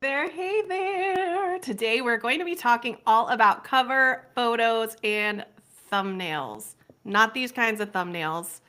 there. Hey there. Today we're going to be talking all about cover photos and thumbnails. Not these kinds of thumbnails,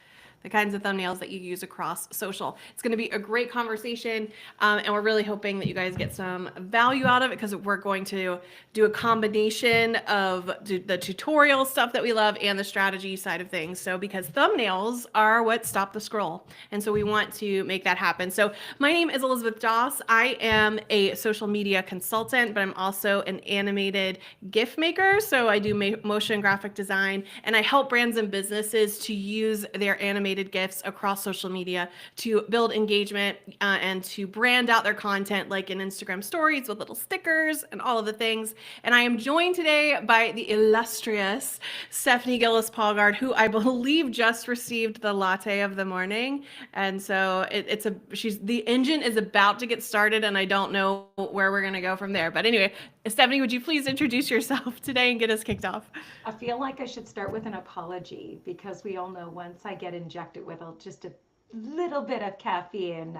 the kinds of thumbnails that you use across social. It's going to be a great conversation, and we're really hoping that you guys get some value out of it because we're going to do a combination of the tutorial stuff that we love and the strategy side of things. So, because thumbnails are what stop the scroll, and so we want to make that happen. So, my name is Elizabeth Doss. I am a social media consultant, but I'm also an animated GIF maker. So, I do motion graphic design, and I help brands and businesses to use their animated GIFs across social media to build engagement and to brand out their content, like in Instagram stories with little stickers and all of the things. And I am joined today by the illustrious Stephanie Gillis Paulgard, who I believe just received the latte of the morning. And so the engine is about to get started, and I don't know where we're going to go from there. But anyway, Stephanie, would you please introduce yourself today and get us kicked off? I feel like I should start with an apology because we all know once I get injected with just a little bit of caffeine,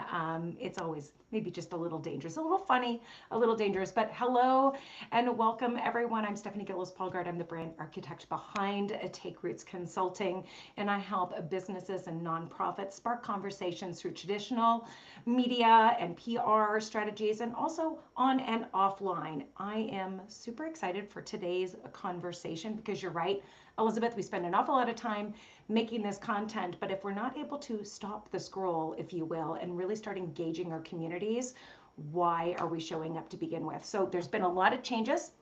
it's always maybe just a little dangerous, a little funny, a little dangerous. But hello and welcome everyone. I'm Stephanie Gillis Paulgard. I'm the brand architect behind Take Roots Consulting, and I help businesses and nonprofits spark conversations through traditional media and PR strategies and also on and offline. I am super excited for today's conversation because you're right, Elizabeth, we spend an awful lot of time making this content, but if we're not able to stop the scroll, if you will, and really start engaging our communities, why are we showing up to begin with? So there's been a lot of changes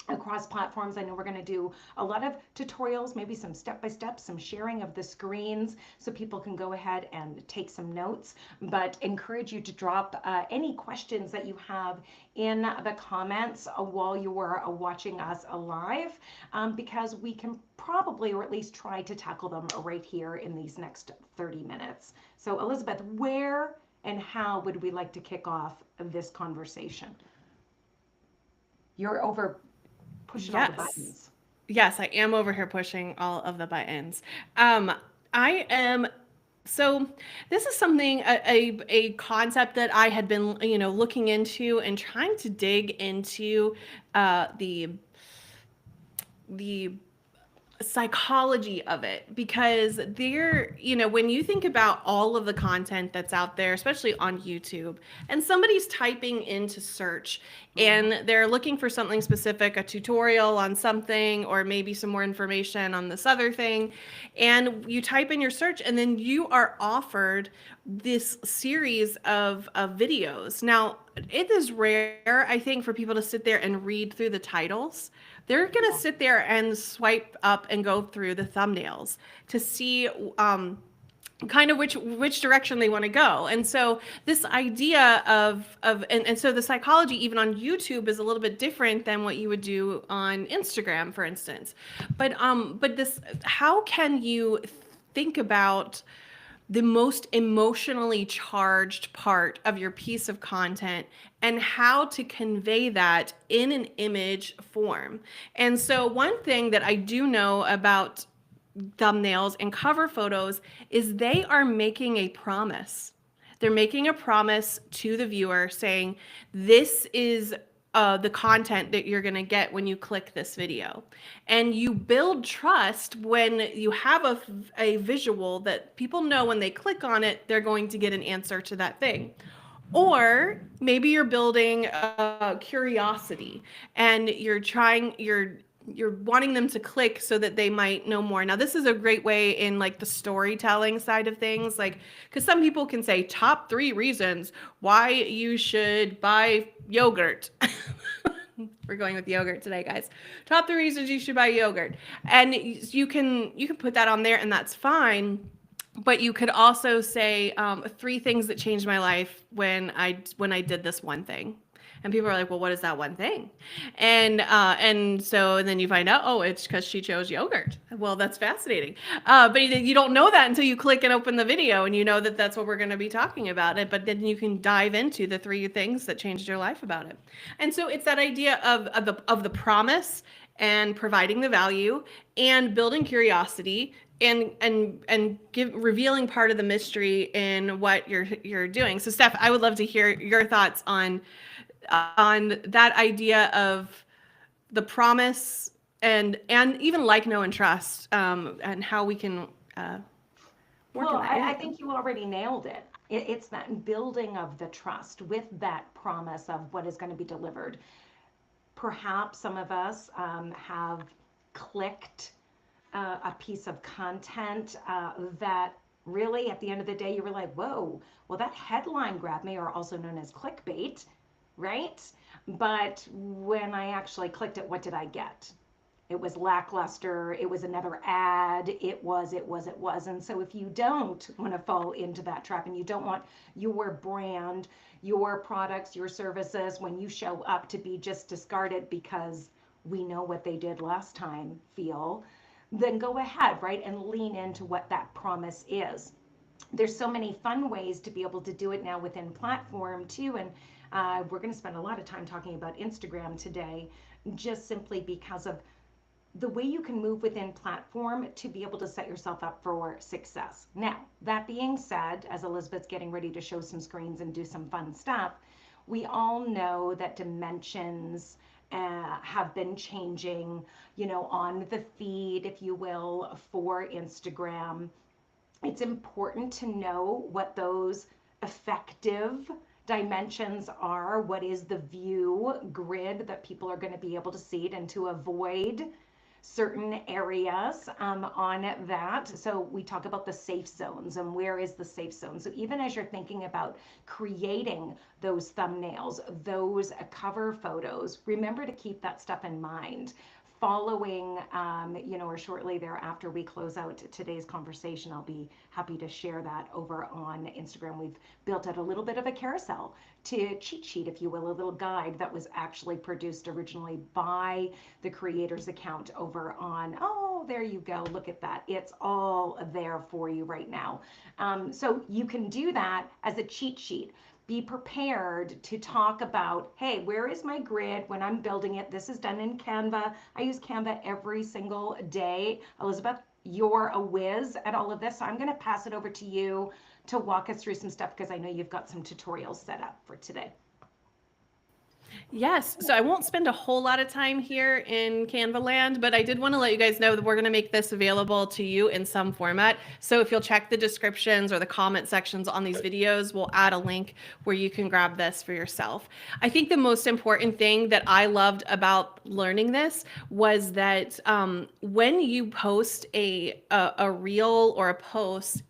across platforms. I know we're going to do a lot of tutorials, maybe some step-by-step, some sharing of the screens so people can go ahead and take some notes, but encourage you to drop any questions that you have in the comments while you are watching us live, because we can probably, or at least try to tackle them right here in these next 30 minutes. So Elizabeth, where and how would we like to kick off this conversation? You're over pushing all the Yes. buttons. Yes, I am over here pushing all of the buttons. Um, I am so this is something a concept that I had been looking into and trying to dig into the psychology of it, because when you think about all of the content that's out there, especially on YouTube, and somebody's typing into search and they're looking for something specific, a tutorial on something, or maybe some more information on this other thing, and you type in your search and then you are offered this series of videos. Now, it is rare, I think, for people to sit there and read through the titles. They're going to sit there and swipe up and go through the thumbnails to see kind of which direction they want to go. And so this idea and so the psychology even on YouTube is a little bit different than what you would do on Instagram, for instance. But this, how can you think about the most emotionally charged part of your piece of content and how to convey that in an image form? And so one thing that I do know about thumbnails and cover photos is they are making a promise. They're making a promise to the viewer saying, this is the content that you're going to get when you click this video. And you build trust when you have a visual that people know when they click on it, they're going to get an answer to that thing. Or maybe you're building a curiosity and you're wanting them to click so that they might know more. Now, this is a great way in like the storytelling side of things, like, because some people can say top 3 reasons why you should buy yogurt. We're going with yogurt today, guys. Top 3 reasons you should buy yogurt. And you can put that on there and that's fine. But you could also say 3 things that changed my life when I did this one thing. And people are like, well, what is that one thing? And so then you find out, oh, it's because she chose yogurt. Well, that's fascinating. But you don't know that until you click and open the video and you know that that's what we're going to be talking about it. But then you can dive into the 3 things that changed your life about it. And so it's that idea of the promise and providing the value and building curiosity and revealing part of the mystery in what you're doing. So Steph, I would love to hear your thoughts on that idea of the promise and even like, know, and trust, and how we can work Well, in that. I Yeah. think you already nailed it. It's that building of the trust with that promise of what is going to be delivered. Perhaps some of us have clicked a piece of content that really, at the end of the day, you were like, whoa, well, that headline grabbed me, or also known as clickbait, right? But when I actually clicked it, what did I get? It was lackluster. It was another ad. It was. And so if you don't want to fall into that trap and you don't want your brand, your products, your services, when you show up to be just discarded because we know what they did last time, then go ahead, right? And lean into what that promise is. There's so many fun ways to be able to do it now within platform too. And we're going to spend a lot of time talking about Instagram today, just simply because of the way you can move within platform to be able to set yourself up for success. Now, that being said, as Elizabeth's getting ready to show some screens and do some fun stuff, we all know that dimensions have been changing, on the feed, if you will, for Instagram. It's important to know what those effective dimensions are, what is the view grid that people are going to be able to see it, and to avoid certain areas on that. So we talk about the safe zones, and where is the safe zone. So even as you're thinking about creating those thumbnails, those cover photos, remember to keep that stuff in mind. Following, or shortly thereafter we close out today's conversation, I'll be happy to share that over on Instagram. We've built out a little bit of a carousel to cheat sheet, if you will, a little guide that was actually produced originally by the creator's account over on, oh, there you go, look at that. It's all there for you right now. So you can do that as a cheat sheet. Be prepared to talk about, hey, where is my grid when I'm building it? This is done in Canva. I use Canva every single day. Elizabeth, you're a whiz at all of this, so I'm going to pass it over to you to walk us through some stuff, because I know you've got some tutorials set up for today. Yes. So I won't spend a whole lot of time here in Canva land, but I did want to let you guys know that we're going to make this available to you in some format. So if you'll check the descriptions or the comment sections on these videos, we'll add a link where you can grab this for yourself. I think the most important thing that I loved about learning this was that when you post a reel or a post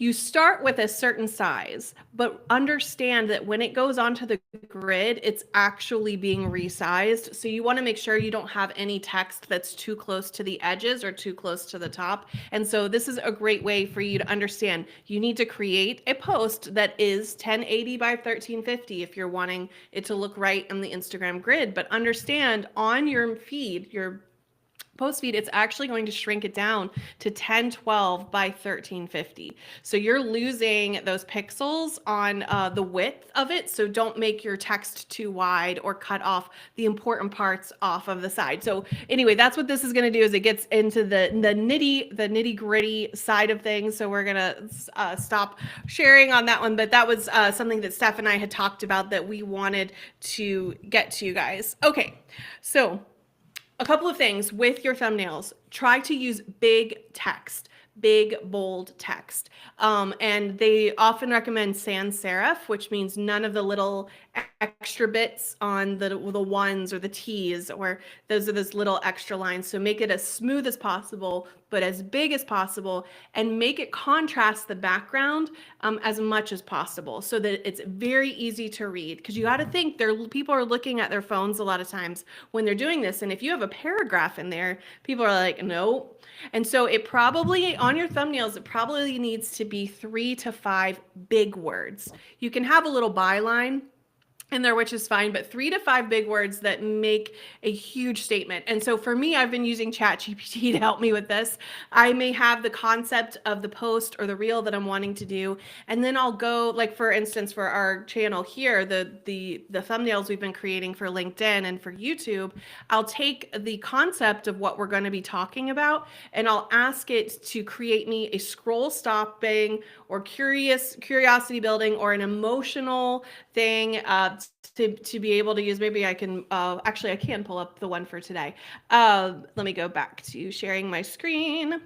you start with a certain size, but understand that when it goes onto the grid, it's actually being resized. So you want to make sure you don't have any text that's too close to the edges or too close to the top. And so this is a great way for you to understand. You need to create a post that is 1080 by 1350 if you're wanting it to look right in the Instagram grid, but understand on your feed, your post feed, it's actually going to shrink it down to 1012 by 1350. So you're losing those pixels on the width of it. So don't make your text too wide or cut off the important parts off of the side. So anyway, that's what this is going to do, is it gets into the nitty gritty side of things. So we're going to stop sharing on that one. But that was something that Steph and I had talked about that we wanted to get to you guys. Okay, so a couple of things with your thumbnails. Try to use big text, big, bold text. And they often recommend sans serif, which means none of the little extra bits on the ones or the T's, or those are those little extra lines. So make it as smooth as possible, but as big as possible, and make it contrast the background as much as possible so that it's very easy to read. Because you got to think, people are looking at their phones a lot of times when they're doing this. And if you have a paragraph in there, people are like, no. And so it probably, on your thumbnails, it probably needs to be 3 to 5 big words. You can have a little byline in there, which is fine, but 3 to 5 big words that make a huge statement. And so for me, I've been using ChatGPT to help me with this. I may have the concept of the post or the reel that I'm wanting to do, and then I'll go, like for instance, for our channel here, the thumbnails we've been creating for LinkedIn and for YouTube, I'll take the concept of what we're going to be talking about, and I'll ask it to create me a scroll stopping or curiosity building or an emotional thing to be able to use. Maybe I can actually I can pull up the one for today. Let me go back to sharing my screen.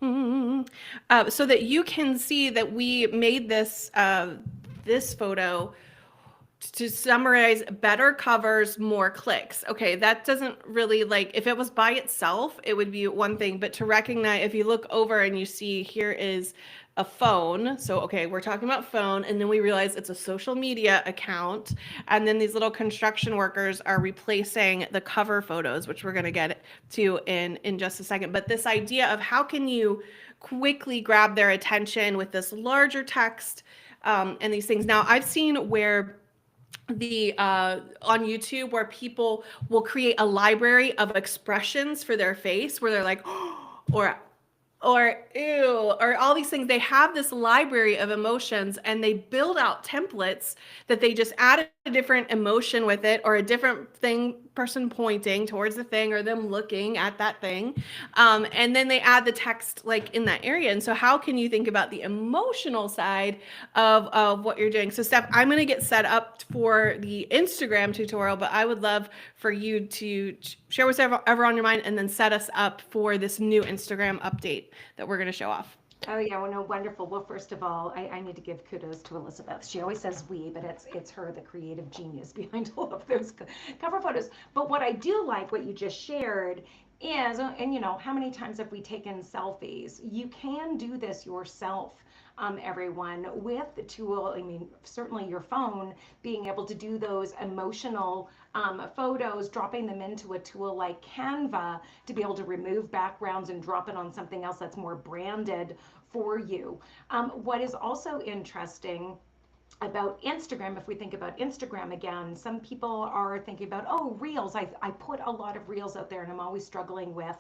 So that you can see that we made this photo to summarize: better covers, more clicks. Okay, that doesn't really, like, if it was by itself, it would be one thing, but to recognize, if you look over and you see here is a phone. So, okay, we're talking about phone, and then we realize it's a social media account. And then these little construction workers are replacing the cover photos, which we're going to get to in just a second. But this idea of how can you quickly grab their attention with this larger text and these things. Now, I've seen where on YouTube where people will create a library of expressions for their face where they're like, or ew, or all these things. They have this library of emotions and they build out templates that they just add a different emotion with it, or a different thing, person pointing towards the thing or them looking at that thing. And then they add the text like in that area. And so how can you think about the emotional side of what you're doing? So Steph, I'm going to get set up for the Instagram tutorial, but I would love for you to share whatever on your mind and then set us up for this new Instagram update that we're going to show off. Oh yeah, well, no, wonderful. Well, first of all, I need to give kudos to Elizabeth. She always says we, but it's her, the creative genius behind all of those cover photos. But what I do like, what you just shared, is, and you know, how many times have we taken selfies? You can do this yourself. Everyone, with the tool, I mean, certainly your phone, being able to do those emotional photos, dropping them into a tool like Canva to be able to remove backgrounds and drop it on something else that's more branded for you. What is also interesting about Instagram, if we think about Instagram again, some people are thinking about, oh, reels. I put a lot of reels out there and I'm always struggling with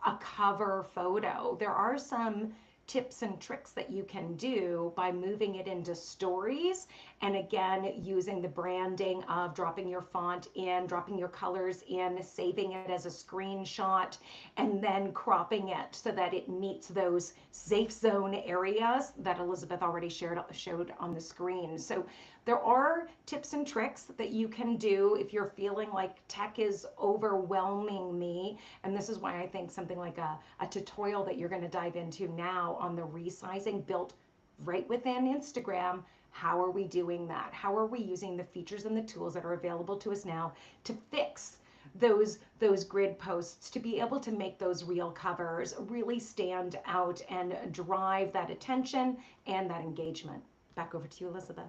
a cover photo. There are some tips and tricks that you can do by moving it into stories, and again using the branding of dropping your font in, dropping your colors in, saving it as a screenshot, and then cropping it so that it meets those safe zone areas that Elizabeth already showed on the screen. So there are tips and tricks that you can do if you're feeling like tech is overwhelming me. And this is why I think something like a tutorial that you're going to dive into now on the resizing built right within Instagram. How are we doing that? How are we using the features and the tools that are available to us now to fix those grid posts, to be able to make those reel covers really stand out and drive that attention and that engagement? Back over to you, Elizabeth.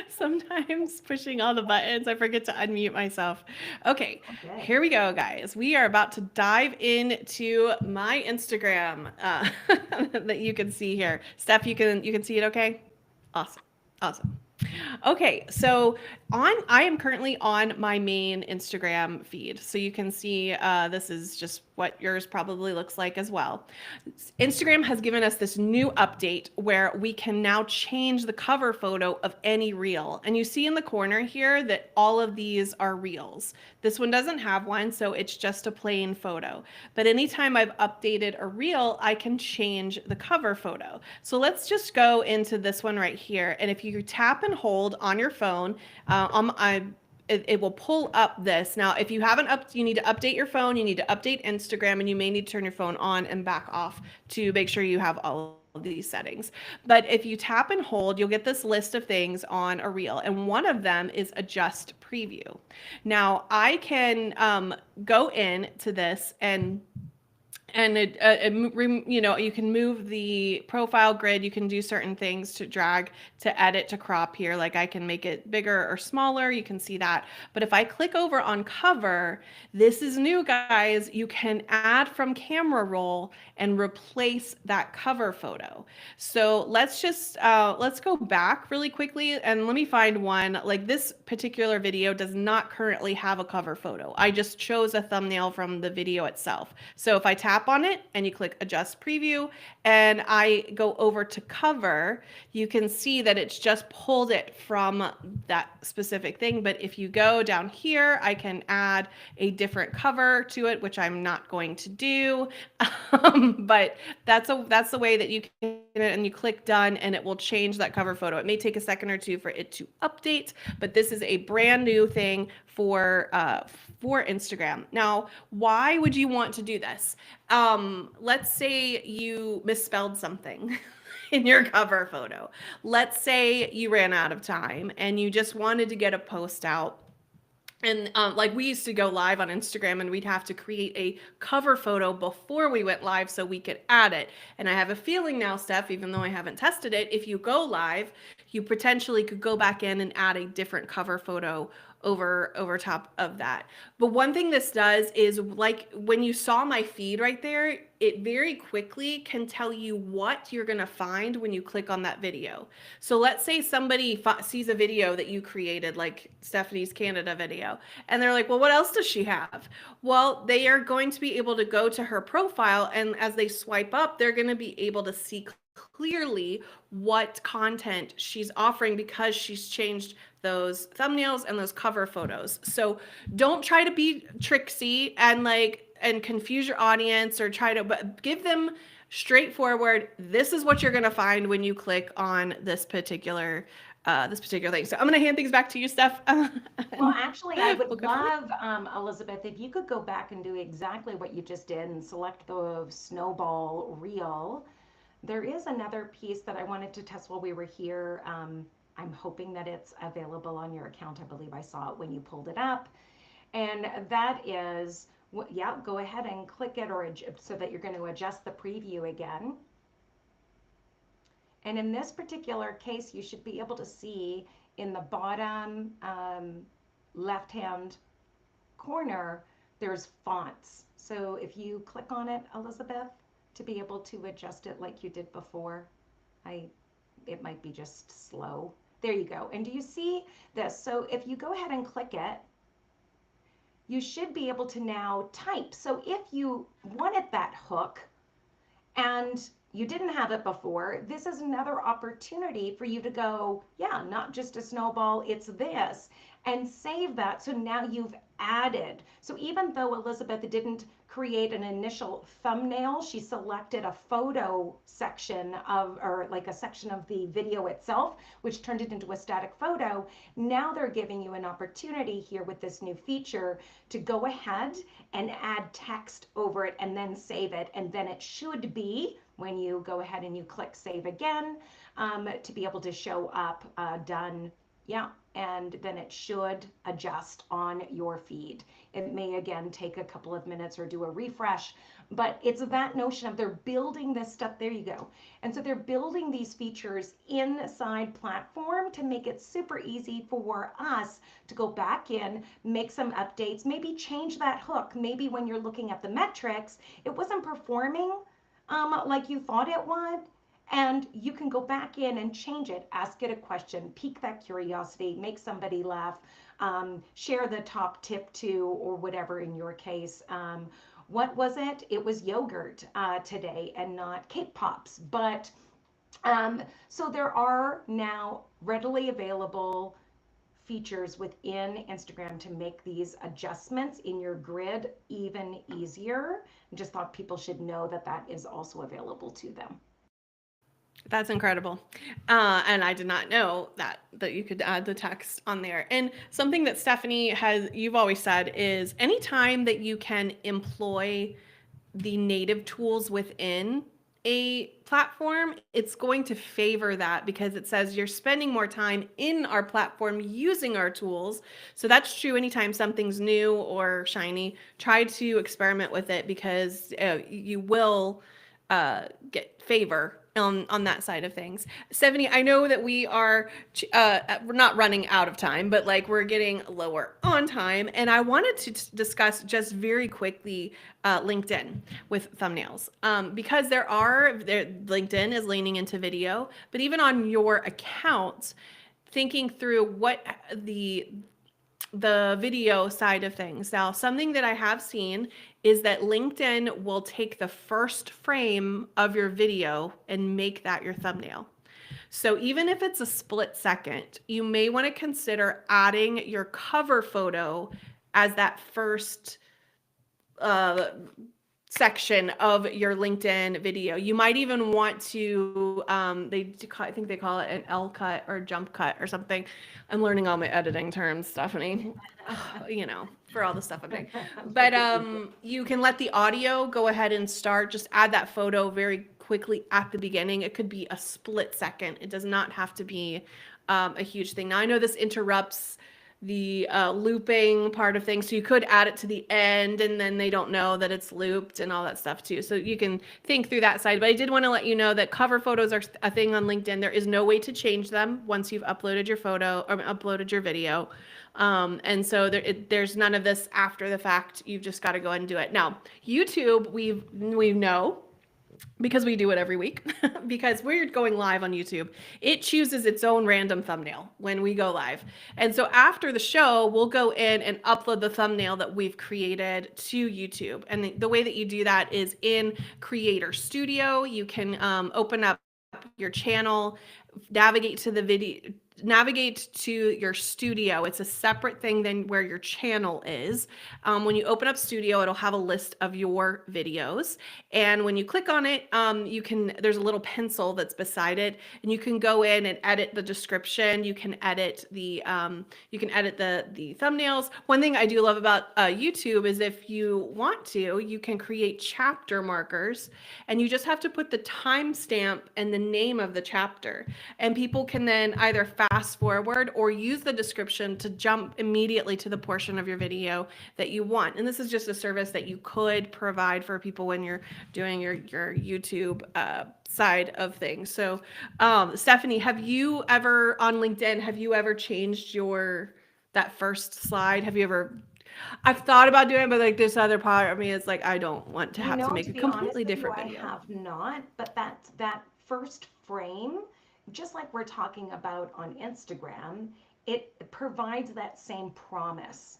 Sometimes pushing all the buttons, I forget to unmute myself. Okay, Okay. here we go, guys. We are about to dive into my Instagram that you can see here. Steph, you can see it okay? Awesome. Awesome. Okay, so I am currently on my main Instagram feed. So you can see this is just what yours probably looks like as well. Instagram has given us this new update where we can now change the cover photo of any reel. And you see in the corner here that all of these are reels. This one doesn't have one, so it's just a plain photo. But anytime I've updated a reel, I can change the cover photo. So let's just go into this one right here. And if you tap and hold on your phone, it will pull up this. Now, if you haven't you need to update your phone, you need to update Instagram, and you may need to turn your phone on and back off to make sure you have all of these settings. But if you tap and hold, you'll get this list of things on a reel, and one of them is adjust preview. Now, I can go in to this and and you can move the profile grid. You can do certain things to drag, to edit, to crop here. Like I can make it bigger or smaller. You can see that. But if I click over on cover, this is new, guys. You can add from camera roll and replace that cover photo. So let's go back really quickly and let me find one. Like this particular video does not currently have a cover photo. I just chose a thumbnail from the video itself. So if I tap on it and you click adjust preview and I go over to cover, you can see that it's just pulled it from that specific thing. But if you go down here, I can add a different cover to it, which I'm not going to do. But that's the way that you can, and you click done and it will change that cover photo. It may take a second or two for it to update, but this is a brand new thing for Instagram. Now, why would you want to do this? Let's say you misspelled something in your cover photo. Let's say you ran out of time and you just wanted to get a post out. And like we used to go live on Instagram and we'd have to create a cover photo before we went live so we could add it. And I have a feeling now, Steph, even though I haven't tested it, if you go live, you potentially could go back in and add a different cover photo over top of that. But one thing this does is, like when you saw my feed right there, it very quickly can tell you what you're going to find when you click on that video. So let's say somebody sees a video that you created, like Stephanie's Canada video, and they're like, well, what else does she have? Well, they are going to be able to go to her profile, and as they swipe up, they're going to be able to see clearly what content she's offering because she's changed those thumbnails and those cover photos. So don't try to be tricksy and confuse your audience, or but give them straightforward, this is what you're going to find when you click on this particular thing. So I'm going to hand things back to you, Steph. Well, actually, I would love, Elizabeth, if you could go back and do exactly what you just did and select the snowball reel. There is another piece that I wanted to test while we were here. I'm hoping that it's available on your account. I believe I saw it when you pulled it up. And that is, yeah, go ahead and click it so that you're going to adjust the preview again. And in this particular case, you should be able to see in the bottom left-hand corner, there's fonts. So if you click on it, Elizabeth, to be able to adjust it like you did before, it might be just slow. There you go. And do you see this? So if you go ahead and click it, you should be able to now type. So if you wanted that hook and you didn't have it before, this is another opportunity for you to go, yeah, not just a snowball, it's this, and save that. So now you've added. So even though Elizabeth didn't create an initial thumbnail, she selected a photo section or like a section of the video itself, which turned it into a static photo. Now they're giving you an opportunity here with this new feature to go ahead and add text over it and then save it. And then it should be, when you go ahead and you click save again, to be able to show up done. Yeah, and then it should adjust on your feed. It may again take a couple of minutes or do a refresh, but it's that notion of they're building this stuff. There you go. And so they're building these features inside platform to make it super easy for us to go back in, make some updates, maybe change that hook. Maybe when you're looking at the metrics, it wasn't performing like you thought it would. And you can go back in and change it, ask it a question, pique that curiosity, make somebody laugh, share the top tip to, or whatever in your case. What was it? It was yogurt today and not cake pops. But so there are now readily available features within Instagram to make these adjustments in your grid even easier. I just thought people should know that that is also available to them. That's incredible. And I did not know that you could add the text on there. And something that Stephanie you've always said is anytime that you can employ the native tools within a platform, it's going to favor that because it says you're spending more time in our platform using our tools. So that's true anytime something's new or shiny. Try to experiment with it because you will get favor on that side of things. Stephanie, I know that we're not running out of time, but like we're getting lower on time, and I wanted to discuss just very quickly LinkedIn with thumbnails because LinkedIn is leaning into video, but even on your account, thinking through what the video side of things. Now, something that I have seen is that LinkedIn will take the first frame of your video and make that your thumbnail. So even if it's a split second, you may want to consider adding your cover photo as that first uh, section of your LinkedIn video. You might even want to, I think they call it an L cut or jump cut or something. I'm learning all my editing terms, Stephanie, for all the stuff I'm doing. But you can let the audio go ahead and start. Just add that photo very quickly at the beginning. It could be a split second. It does not have to be a huge thing. Now, I know this interrupts the looping part of things. So you could add it to the end and then they don't know that it's looped and all that stuff too. So you can think through that side. But I did want to let you know that cover photos are a thing on LinkedIn. There is no way to change them once you've uploaded your photo or uploaded your video. And so there's none of this after the fact. You've just got to go ahead and do it. Now, YouTube, we know, because we do it every week, because we're going live on YouTube, it chooses its own random thumbnail when we go live. And so after the show, we'll go in and upload the thumbnail that we've created to YouTube. And the way that you do that is in Creator Studio. You can open up your channel, navigate to your studio. It's a separate thing than where your channel is. When you open up Studio, it'll have a list of your videos. And when you click on it, there's a little pencil that's beside it, and you can go in and edit the description. You can edit the thumbnails. One thing I do love about YouTube is if you want to, you can create chapter markers, and you just have to put the timestamp and the name of the chapter. And people can then either fast forward or use the description to jump immediately to the portion of your video that you want. And this is just a service that you could provide for people when you're doing your YouTube side of things. So Stephanie, have you ever on LinkedIn, have you ever changed that first slide? I've thought about doing it, but like this other part of me is like, I don't want to have to make a completely different video. I have not, but that first frame, just like we're talking about on Instagram, it provides that same promise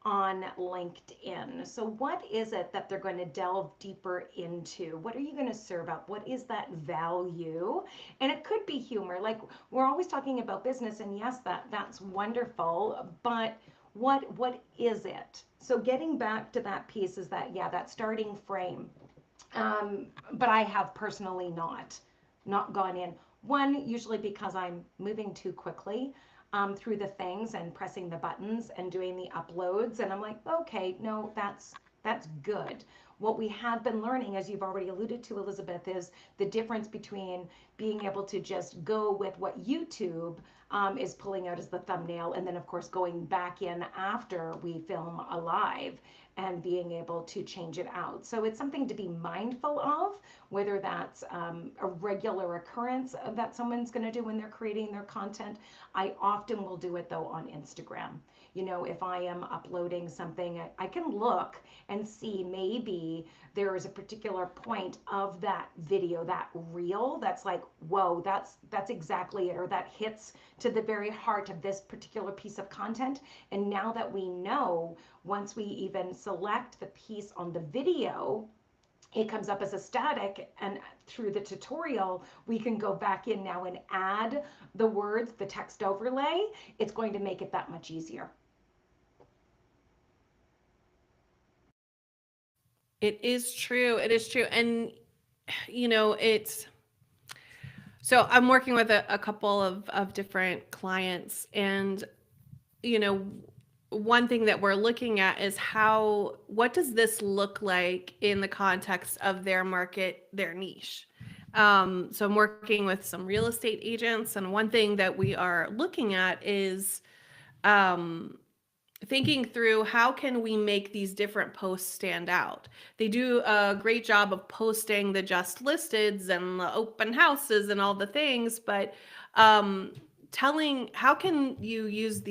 on LinkedIn. So what is it that they're going to delve deeper into? What are you going to serve up? What is that value? And it could be humor. Like we're always talking about business, and yes, that's wonderful, but what is it? So getting back to that piece is that starting frame. But I have personally not gone in. One, usually because I'm moving too quickly through the things and pressing the buttons and doing the uploads. And I'm like, okay, no, that's good. What we have been learning, as you've already alluded to, Elizabeth, is the difference between being able to just go with what YouTube is pulling out as the thumbnail, and then of course going back in after we film a live and being able to change it out. So it's something to be mindful of, whether that's a regular occurrence that someone's going to do when they're creating their content. I often will do it though on Instagram. If I am uploading something, I can look and see maybe there is a particular point of that video, that reel, that's like, whoa, that's exactly it, or that hits to the very heart of this particular piece of content. And now that we know, once we even select the piece on the video, it comes up as a static, and through the tutorial, we can go back in now and add the words, the text overlay. It's going to make it that much easier. It is true. It is true. And, so I'm working with a couple of different clients, and, one thing that we're looking at is what does this look like in the context of their market, their niche? So I'm working with some real estate agents, and one thing that we are looking at is um, thinking through how can we make these different posts stand out. They do a great job of posting the just listeds and the open houses and all the things, but um, telling how can you use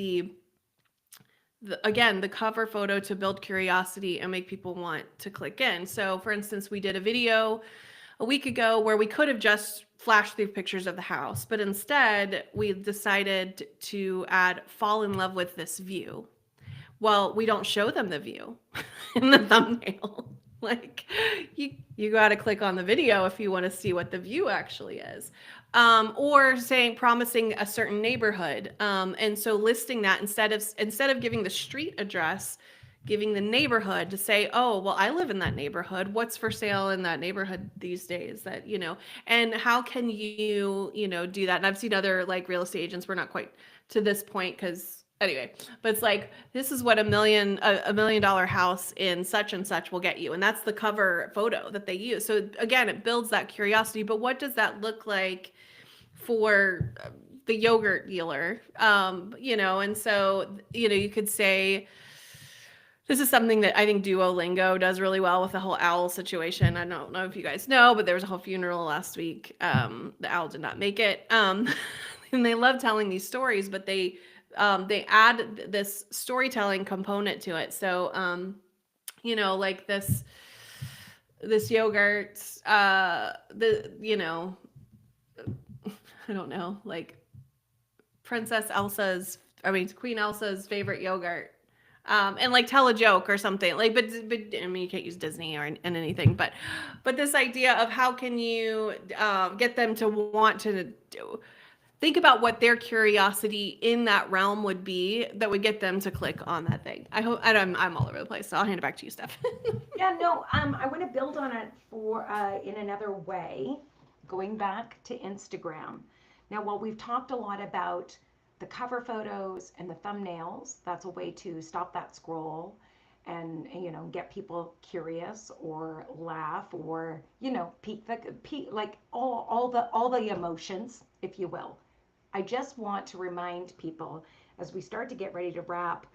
again, the cover photo to build curiosity and make people want to click in. So for instance, we did a video a week ago where we could have just flashed through pictures of the house, but instead we decided to add fall in love with this view. Well, we don't show them the view in the thumbnail. Like you got to click on the video if you want to see what the view actually is. Or saying promising a certain neighborhood. And so listing that instead of giving the street address, giving the neighborhood to say, oh, well, I live in that neighborhood. What's for sale in that neighborhood these days? That, and how can you, do that? And I've seen other like real estate agents, we're not quite to this point because anyway, but it's like, this is what $1 million house in such and such will get you. And that's the cover photo that they use. So again, it builds that curiosity, but what does that look like for the yogurt dealer? And so, you could say, this is something that I think Duolingo does really well with the whole owl situation. I don't know if you guys know, but there was a whole funeral last week. The owl did not make it. And they love telling these stories, but they add this storytelling component to it. So, like this yogurt, I don't know, like Queen Elsa's favorite yogurt. And like tell a joke or something like, but I mean, you can't use Disney or anything, but this idea of how can you get them to want to think about what their curiosity in that realm would be that would get them to click on that thing. I'm all over the place, so I'll hand it back to you, Steph. Yeah, no, I want to build on it for in another way, going back to Instagram. Now, while we've talked a lot about the cover photos and the thumbnails, that's a way to stop that scroll and get people curious or laugh or peak like all the emotions, if you will. I just want to remind people as we start to get ready to wrap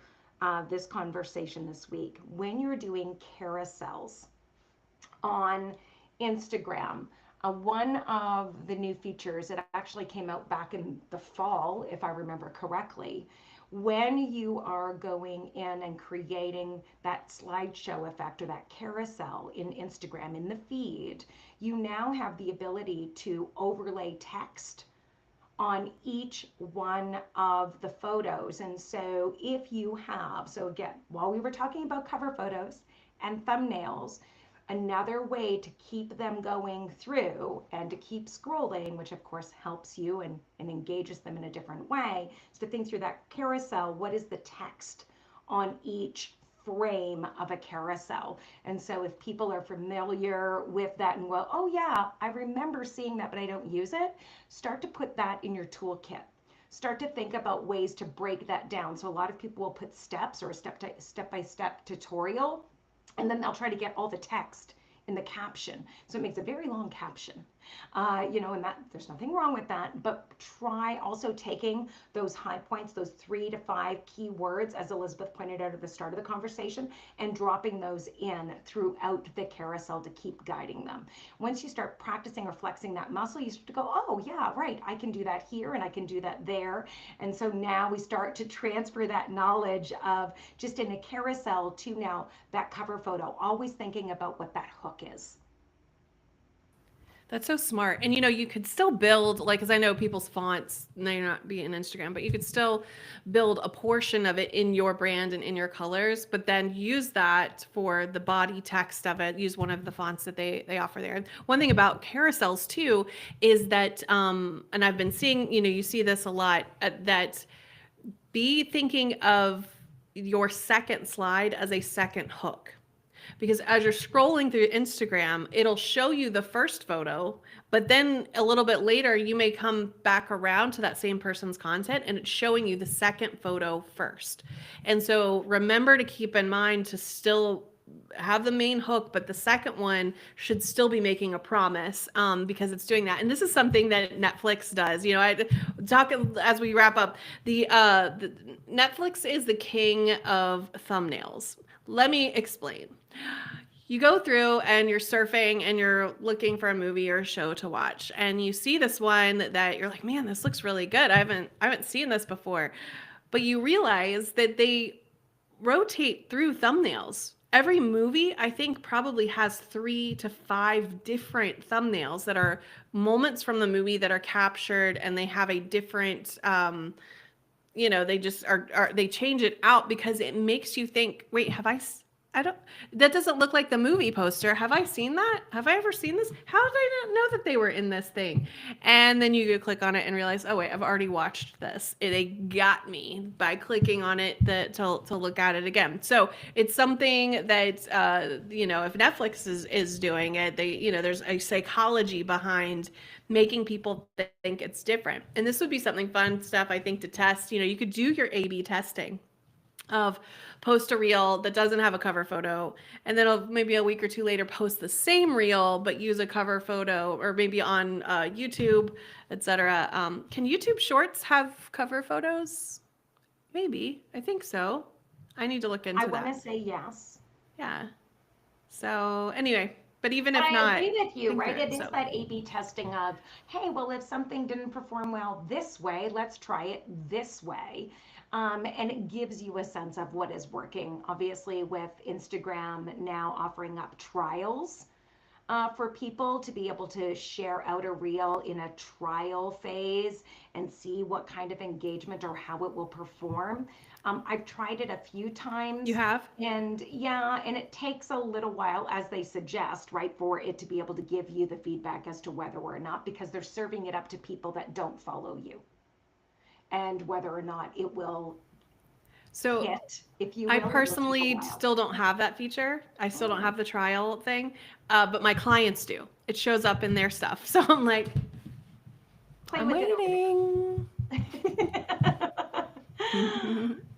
this conversation this week, when you're doing carousels on Instagram, one of the new features, it actually came out back in the fall, if I remember correctly, when you are going in and creating that slideshow effect or that carousel in Instagram, in the feed, you now have the ability to overlay text on each one of the photos. And so if you have, so again, while we were talking about cover photos and thumbnails, another way to keep them going through and to keep scrolling, which of course helps you and engages them in a different way, is to think through that carousel. What is the text on each frame of a carousel? And so if people are familiar with that and well, oh yeah, I remember seeing that, but I don't use it, start to put that in your toolkit. Start to think about ways to break that down. So a lot of people will put steps or a step-by-step tutorial, and then they'll try to get all the text in the caption. So it makes a very long caption. And that there's nothing wrong with that, but try also taking those high points, those 3 to 5 key words, as Elizabeth pointed out at the start of the conversation, and dropping those in throughout the carousel to keep guiding them. Once you start practicing or flexing that muscle, you start to go, oh yeah, right, I can do that here and I can do that there. And so now we start to transfer that knowledge of just in a carousel to now that cover photo, always thinking about what that hook is. That's so smart. And you could still build, like, because I know people's fonts may not be in Instagram, but you could still build a portion of it in your brand and in your colors, but then use that for the body text of it. Use one of the fonts that they offer there. And one thing about carousels too is that, and I've been seeing, you see this a lot, that be thinking of your second slide as a second hook. Because as you're scrolling through Instagram, it'll show you the first photo, but then a little bit later, you may come back around to that same person's content and it's showing you the second photo first. And so remember to keep in mind to still have the main hook, but the second one should still be making a promise, because it's doing that. And this is something that Netflix does. You know, I talk as we wrap up. The Netflix is the king of thumbnails. Let me explain. You go through and you're surfing and you're looking for a movie or a show to watch, and you see this one that you're like, man, this looks really good. I haven't seen this before, but you realize that they rotate through thumbnails. Every movie, I think, probably has 3 to 5 different thumbnails that are moments from the movie that are captured, and they have a different, they just they change it out because it makes you think, wait, I don't, that doesn't look like the movie poster. Have I seen that? Have I ever seen this? How did I not know that they were in this thing? And then you go click on it and realize, oh wait, I've already watched this. They got me by clicking on it to look at it again. So it's something that, if Netflix is doing it, there's a psychology behind making people think it's different. And this would be something fun stuff, I think, to test. You could do your A/B testing of post a reel that doesn't have a cover photo, and then maybe a week or two later post the same reel but use a cover photo, or maybe on YouTube, etc. Can YouTube Shorts have cover photos? Maybe. I think so. I need to look I into want that. to say yes. Yeah. So anyway, but even But if I not, agree with I you, think right? there. It is So that A/B testing of, hey, well, if something didn't perform well this way, let's try it this way. And it gives you a sense of what is working. Obviously, with Instagram now offering up trials for people to be able to share out a reel in a trial phase and see what kind of engagement or how it will perform. I've tried it a few you times. have? And yeah, and it takes a little while, as they suggest, right, for it to be able to give you the feedback as to whether or not, because they're serving it up to people that don't follow you, and whether or not it will So hit, if you I will, it will take a personally while. still don't have that feature. I still don't Mm. have the trial thing, but my clients do. It shows up in their stuff. So I'm like, Play I'm with it over waiting. there.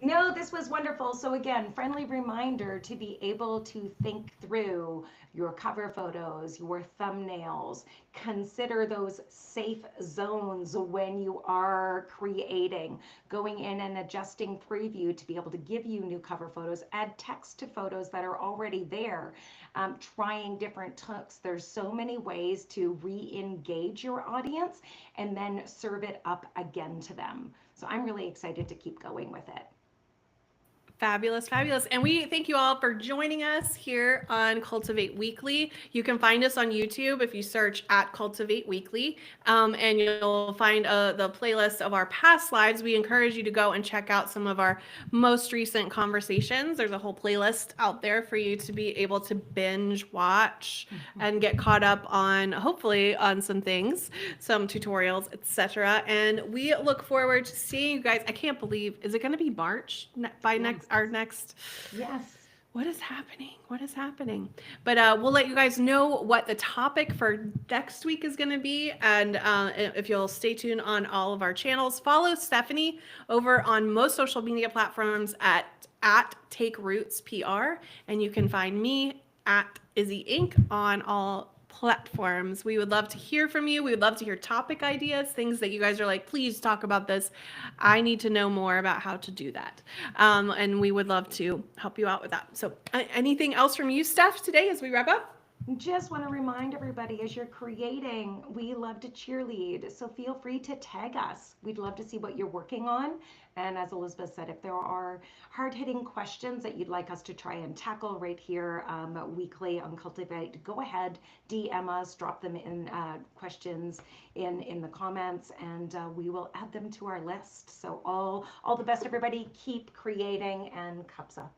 No, this was wonderful. So again, friendly reminder to be able to think through your cover photos, your thumbnails, consider those safe zones when you are creating, going in and adjusting preview to be able to give you new cover photos, add text to photos that are already there, trying different hooks. There's so many ways to re-engage your audience and then serve it up again to them. So I'm really excited to keep going with it. Fabulous, fabulous. And we thank you all for joining us here on Cultivate Weekly. You can find us on YouTube if you search at Cultivate Weekly, and you'll find the playlist of our past lives. We encourage you to go and check out some of our most recent conversations. There's a whole playlist out there for you to be able to binge watch and get caught up on, hopefully, on some things, some tutorials, etc. And we look forward to seeing you guys. I can't believe, is it going to be March by Yes. our next? Yes. What is happening? What is happening? But we'll let you guys know what the topic for next week is going to be. And if you'll stay tuned on all of our channels, follow Stephanie over on most social media platforms at Take Roots PR. And you can find me at Izzy Inc. on all platforms. We would love to hear from you. We would love to hear topic ideas, things that you guys are like, please talk about this. I need to know more about how to do that. And we would love to help you out with that. So anything else from you, Steph, today as we wrap up? Just want to remind everybody, as you're creating, we love to cheerlead. So feel free to tag us. We'd love to see what you're working on. And as Elizabeth said, if there are hard-hitting questions that you'd like us to try and tackle right here weekly on Cultivate, go ahead, DM us, drop them in questions in the comments, and we will add them to our list. So all the best, everybody. Keep creating, and cups up.